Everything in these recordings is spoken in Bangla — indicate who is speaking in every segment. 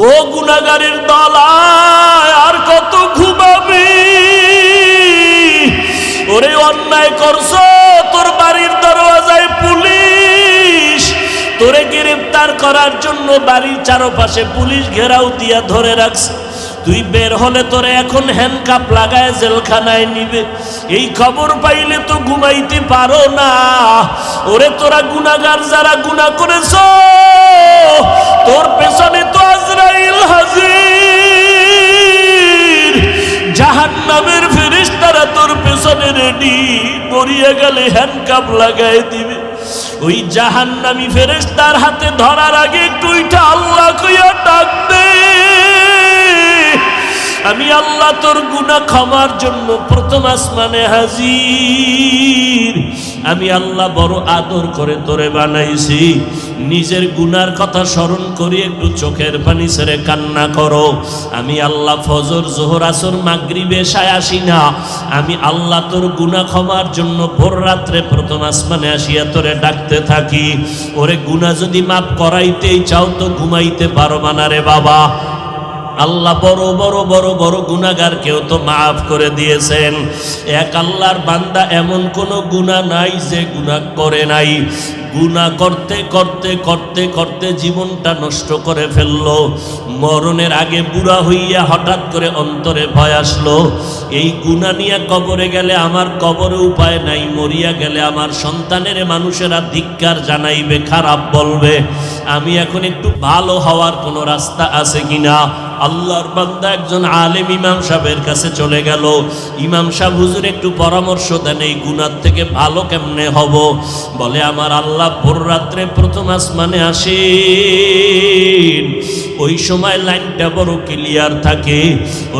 Speaker 1: ও গুনাহগারের দল, আর কত ঘুমাবি? ওরে অন্যায় করছো, তোর বাড়ির দরওয়াজায় পুলিশ, তোরে গ্রেফতার করার জন্য বাড়ির চারপাশে পুলিশ ঘেরাও দিয়া ধরে রাখছে। তুই বের হলে তোরে এখন হ্যান্ডকাপ লাগায় জেলখানায় নিবে। এই খবর পাইলে তো ঘুমাইতে পারো না। ওরে তোরা গুনাহগার যারা গুনাহ করেছো, তোর পেছনে তো আজরাইল হাজির, জাহান্নামের ফেরেশতারা তোর পেছনে রেডি, মরিয়া গেলে হ্যান্ডকাপ লাগায় দিবে। ওই জাহান্নামী ফেরেশতার হাতে ধরার আগে একটু উঠা আল্লাহ কইয়া ডাকবে, আমি আল্লাহ তোর গুনাহ ক্ষমার জন্য প্রথম আসমানে হাজির। আমি আল্লাহ বড় আদর করে তোরে বানাইছি, নিজের গুনার কথা স্মরণ করি একটু চোখের পানি ছেড়ে কান্না করো। আমি আল্লাহ ফজর, জোহর, আসর, মাগরিব, এশায় আসি না, আমি আল্লাহ তোর গুনাহ ক্ষমার জন্য ভোর রাত্রে প্রথম আসমানে আসিয়া তোরে ডাকতে থাকি। ওরে গুনাহ যদি মাফ করাইতেই চাও তো ঘুমাইতে পারবা না রে বাবা। আল্লাহ বড় বড় বড় বড় গুনাহগারকেও তো মাফ করে দিয়েছেন। এক আল্লাহর বান্দা এমন কোনো গুনাহ নাই যে গুনাহ করে নাই। গুনাহ করতে করতে করতে করতে জীবনটা নষ্ট করে ফেললো। মরণের আগে বুড়া হইয়া হঠাৎ করে অন্তরে ভয় আসলো, এই গুনাহ নিয়ে কবরে গেলে আমার কবরে উপায় নাই, মরিয়া গেলে আমার সন্তানের মানুষেরা ধিক্কার জানাইবে, খারাপ বলবে। আমি এখন একটু ভালো হওয়ার কোনো রাস্তা আছে কিনা? আল্লাহর বান্দা একজন আলেম ইমাম সাহেবের কাছে চলে গেল। ইমাম সাহেব, হুজুর একটু পরামর্শ দেন, এই গুনাহ থেকে ভালো কেমনে হব? বলে, আমার আল্লাহ ভোর রাত্রে প্রথম আসমানে আসেন, ওই সময় লাইনটা বড় ক্লিয়ার থাকে,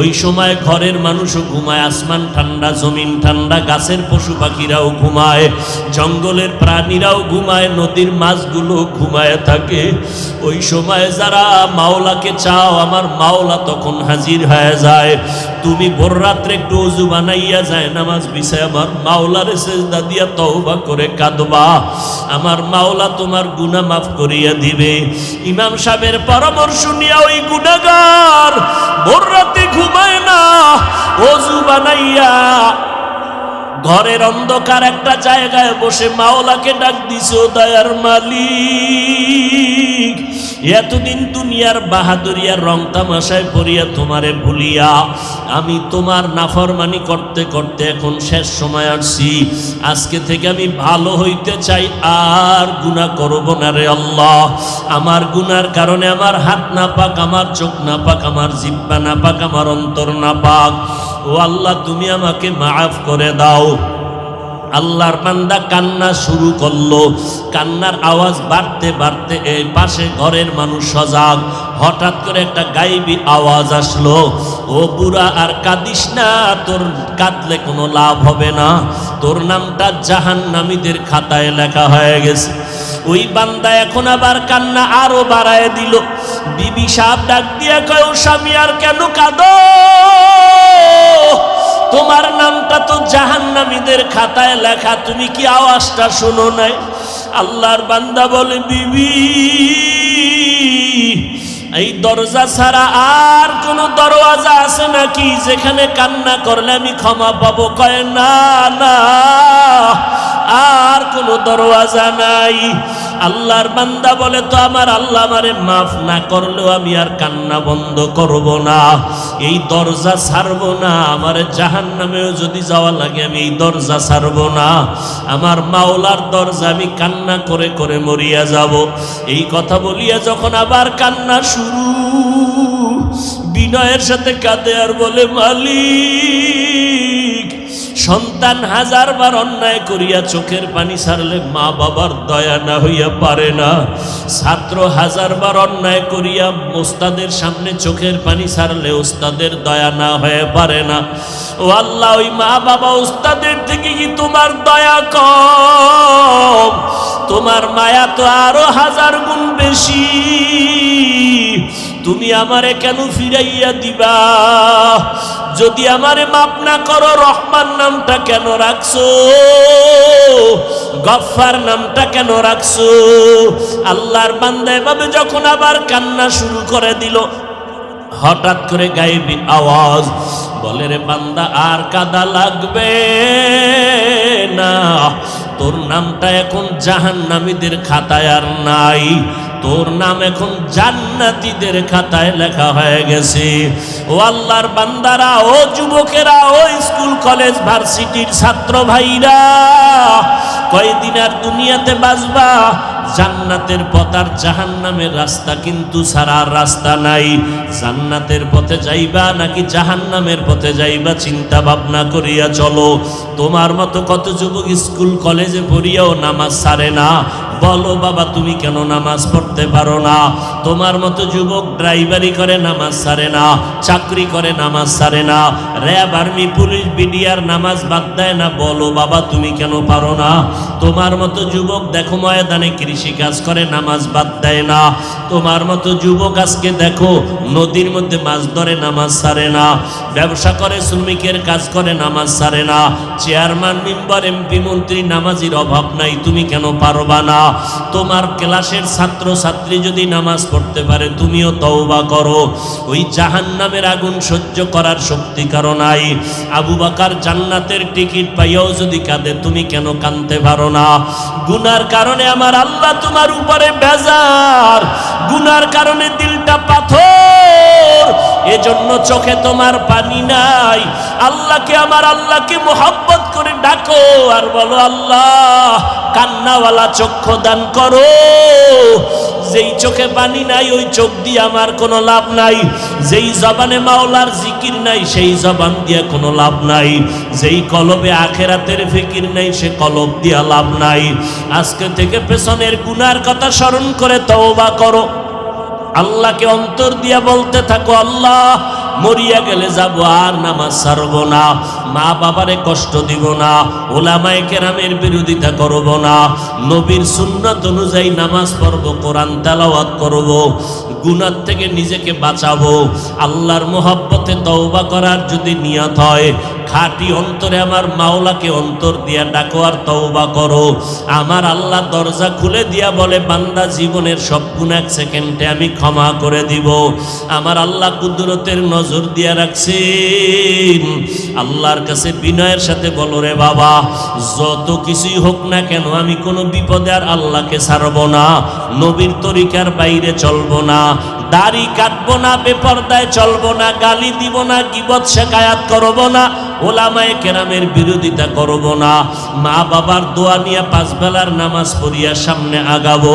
Speaker 1: ওই সময় ঘরের মানুষও ঘুমায়, আসমান ঠান্ডা, জমিন ঠান্ডা, গাছের পশু পাখিরাও ঘুমায়, জঙ্গলের প্রাণীরাও ঘুমায়, নদীর মাছগুলো ঘুমায় থাকে। ওই সময় যারা মাওলাকে চাও, আমার মাওলা তখন হাজির হয়ে যায়। তুমি ভোর রাত্রে একটু ওযু বানাইয়া যায় নামাজ বিছায় আমার মাওলারে সেজদা দিয়া তওবা করে কাঁদবা, আমার মাওলা তোমার গুনাহ মাফ করিয়া দিবে। ইমাম সাহেবের পরামর্শ নিয়ে ওই গুনাহগার ভোর রাতে ঘুমায় না, ওযু বানাইয়া ঘরের অন্ধকার একটা জায়গায় বসে মাওলাকে ডাক দিছে, ও দয়ার মালিক, এতদিন দুনিয়ার বাহাদুরিয়ার রং তামাশায় পড়িয়া তোমারে ভুলিয়া আমি তোমার নাফরমানি করতে করতে এখন শেষ সময় আসছি। আজকে থেকে আমি ভালো হইতে চাই, আর গুনাহ করব না রে আল্লাহ। আমার গুনার কারণে আমার হাত না পাক, আমার চোখ না পাক, আমার জিহ্বা না পাক, আমার অন্তর না পাক। ও আল্লাহ, তুমি আমাকে মাফ করে দাও। আল্লাহর বান্দা কান্না শুরু করলো। কান্নার আওয়াজ বাড়তে বাড়তে এই পাশে ঘরের মানুষ সজাগ। হঠাৎ করে একটা গায়েবী আওয়াজ আসলো, ও বুড়া আর কাঁদিস না, তোর কাঁদলে কোনো লাভ হবে না, তোর নামটা জাহান্নামীদের খাতায় লেখা হয়ে গেছে। ওই বান্দা এখন আবার কান্না আরো বাড়ায় দিল। বিবি সাহেব ডাক দিয়া কয়, ও স্বামী আর কেন কাঁদো? তোমার নামটা তো জাহান্নামীদের খাতায় লেখা, তুমি কি আওয়াজটা শোনো নাই? আল্লাহর বান্দা বলে, বিবি, এই দরজা ছাড়া আর কোন দরওয়াজা আছে নাকি যেখানে কান্না করলে আমি ক্ষমা পাবো? কয়, না না, আর কোনো দরওয়াজা নাই। আল্লাহর বান্দা বলে, তো আমার আল্লাহ আমারে মাফ না করলেও আমি আর কান্না বন্ধ করব না, এই দরজা ছাড়ব না, আমার জাহান্নামেও যদি যাওয়া লাগে আমি এই দরজা ছাড়ব না, আমার মাওলার দরজা আমি কান্না করে করে মরিয়া যাব। এই কথা বলিয়া যখন আবার কান্না শুরু, বিনয়ের সাথে কাঁদে আর বলে, মালিক, সন্তান হাজারবার অন্যায় করিয়া চোখের পানি ছাড়লে মা বাবার দয়া না হইয়া পারে না, ছাত্র হাজারবার অন্যায় করিয়া ওস্তাদের সামনে চোখের পানি ছাড়লে ওস্তাদের দয়া না হয়ে পারে না। ও আল্লাহ, ওই মা বাবা ওস্তাদের থেকে কি তোমার দয়া কম? তোমার মায়া তো আরো 1000 গুণ বেশি। তুমি আমারে কেন ফিরাইয়া দিবা? যদি আমারে মাফ না করো, রহমান নামটা কেন রাখছো? গফফার নামটা কেন রাখছো? আল্লাহর বান্দা এভাবে যখন আবার কান্না শুরু করে দিল, হঠাৎ করে গায়েবী আওয়াজ বলে, রে বান্দা আর কাদা লাগবে না, তোর নামটা এখন জাহান্নামীদের খাতায় আর নাই, তোর নাম এখন জান্নাতীদের খাতায় লেখা হয়ে গেছে। ও আল্লাহর বান্দারা, ও যুবকেরা, ও স্কুল কলেজ ভার্সিটির ছাত্র ভাইরা, কয়দিন আর দুনিয়াতে বাঁচবা? জান্নাতের পথ আর জাহান্নামের রাস্তা কিন্তু ছাড়ার রাস্তা নাই। জান্নাতের পথে যাইবা নাকি জাহান্নামের পথে যাইবা চিন্তা ভাবনা করিয়া চলো। তোমার মতো কত যুবক স্কুল কলেজে পড়িয়াও নামাজ ছাড়ে না। বলো বাবা, তুমি কেন নামাজ পড়তে পারো না? তোমার মতো যুবক ড্রাইভারি করে নামাজ ছাড়ে না, চাকরি করে নামাজ ছাড়ে না, র্যাব আর্মি পুলিশ বিডিআর নামাজ বাদ দেয় না। বলো বাবা, তুমি কেন পারো না? তোমার মতো যুবক দেখো ময়দানে কৃষি কাজ করে নামাজ বাদ দেয় না। তোমার মতো যুবক আজকে দেখো নদীর মধ্যে মাছ ধরে নামাজ ছাড়ে না, ব্যবসা করে শ্রমিকের কাজ করে নামাজ ছাড়ে না। চেয়ারম্যান মেম্বার এমপি মন্ত্রী নামাজির অভাব নাই, তুমি কেন পারবা না? তোমার ক্লাসের ছাত্র ছাত্রী যদি নামাজ পড়তে পারে, তুমিও তওবা করো। ওই জাহান্নামের আগুন সহ্য করার শক্তি কারো নাই। আবু বকর জান্নাতের টিকিট পাইয়াও যদি কাঁদে, তুমি কেন কাঁদতে পারো না? গুনার কারণে আমার আল্লাহ তোমার উপরে বেজার, গুনার কারণে দিলটা পাথর, এজন্য চোখে তোমার পানি নাই। আল্লাহকে, আমার আল্লাহকে মোহাব্বত করে ডাকো আর বলো, আল্লাহ কান্নাওয়ালা চক্ষু দান করো। যেই চোখে পানি নাই ওই চোখ দিয়ে আমার কোনো লাভ নাই। যেই জবানে মাওলার জিকির নাই সেই জবান দিয়ে কোনো লাভ নাই। যেই কলবে আখেরাতের ফিকির নাই সে কলব দিয়া লাভ নাই। আজকে থেকে পেছনের গুনার কথা স্মরণ করে তওবা করো। আল্লাহকে অন্তর দিয়া বলতে থাকো, আল্লাহ মরিয়া গেলে যাব আর নামাজ ছাড়ব না, মা বাবারে কষ্ট দিব না, ওলামায়ে কেরামের বিরোধিতা করব না, নবীর সুন্নাত অনুযায়ী নামাজ পড়ব, কোরআন তেলাওয়াত করব, গুনাহ থেকে নিজেকে বাঁচাবো। আল্লাহর মোহাব্বতে তওবা করার যদি নিয়ত হয়, খাঁটি অন্তরে আমার মাওলাকে অন্তর দিয়া ডাকো আর তওবা করো। আমার আল্লাহ দরজা খুলে দিয়া বলে, বান্দা জীবনের সব গুনাহ এক সেকেন্ডে আমি ক্ষমা করে দিব। আমার আল্লাহ কুদরতের নজর দিয়া রাখছেন। আল্লাহর কাছে বিনয়ের সাথে বলো, রে বাবা যত কিছুই হোক না কেন আমি কোনো বিপদে আর আল্লাহকে ছাড়ব না, নবীর তরিকার বাইরে চলবো না, দাড়ি কাটবো না, বেপরদায় চলবো না, গালি দিব না, গীবত শিকায়াত করব না, ওলামায়ে কেরামের বিরোধিতা করব না, মা বাবার দোয়া নিয়ে পাঁচ বেলার নামাজ পড়িয়া সামনে আগাবো।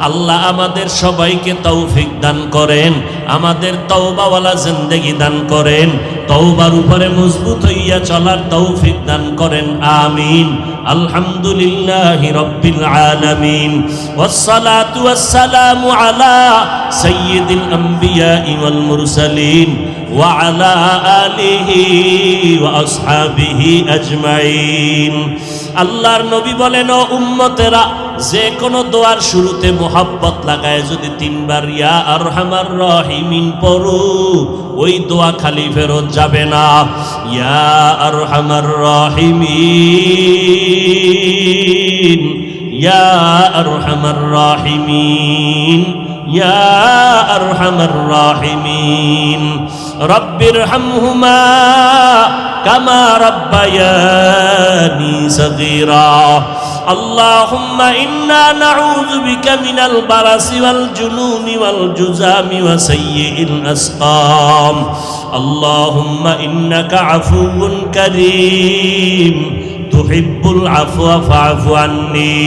Speaker 1: আল্লাহ আমাদের সবাইকে তৌফিক দান করেন, আমাদের তওবাওয়ালা জিন্দেগি দান করেন, তওবার উপরে মজবুত হইয়া চলার তৌফিক দান করেন, আমিন। আলহামদুলিল্লাহি রাব্বিল আলামিন, ওয়াসসালাতু ওয়াসসালামু আলা সাইয়্যিদিল আম্বিয়া ওয়াল মুরসালিন ওয়া আলা আলিহি ওয়া আসহাবিহি আজমাইন। আল্লাহর নবী বলেন, ও উম্মতেরা, যে কোনো দোয়ার শুরুতে মোহাব্বত লাগায় যদি তিনবার ইয়া আরহামার রাহিমিন পড়ো, ওই দোয়া খালি ফেরত যাবে না। ইয়া আরহামার রাহিমিন, ইয়া আরহামার রাহিমিন, ইয়া আরহামার রাহিমিন, রব্বির হামহুমা কামা রাব্বায়ানি সগীরা। আল্লাহুম্মা ইন্না নাউযু বিকা মিনাল বারাসি ওয়াল জুনুনি ওয়াল জুযামি ওয়া সাইয়্যিল আসকাম। আল্লাহুম্মা ইন্নাকা আফুউন কারীম তুহিব্বুল আফওয়া ফা'ফু আন্নি।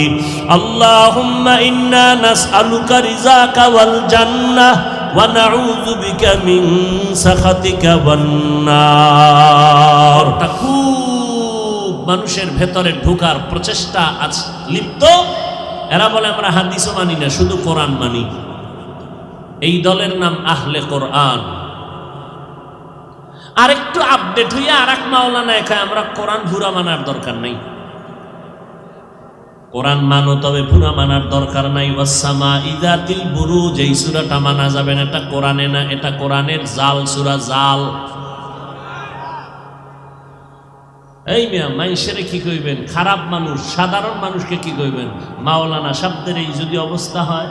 Speaker 1: আল্লাহুম্মা ইন্না নাসআলুকা রিযাকা ওয়াল জান্নাহ ওয়া নাউযু বিকা মিন সাখাতিকা ওয়ান নার। মানুষের ভেতরে ঢোকার প্রচেষ্টা আজ লিপ্ত। এরা বলে আমরা হাদিসও মানি না, শুধু কোরআন মানি। এই দলের নাম আহলে কোরআন। আরেকটু আপডেট হইয়া আর এক মাওলানা এখানে আমরা কোরআন পুরা মানার দরকার নাই। কোরআন মানো, তবে পুরা মানার দরকার নাই। ওয়াসসামা ইযাতিল বুরুজ, এই সূরাটা মানা যাবে না, এটা কোরআনে না, এটা কোরআনের জাল সূরা, জাল। এই মিয়া মানুষের কি কইবেন? খারাপ মানুষ, সাধারণ মানুষকে কি কইবেন? মাওলানা শব্দের এই যদি অবস্থা হয়,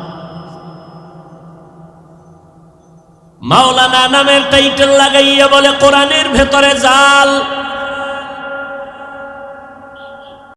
Speaker 1: মাওলানা নামের টাইটেল লাগাইয়া বলে কোরআনের ভেতরে জাল।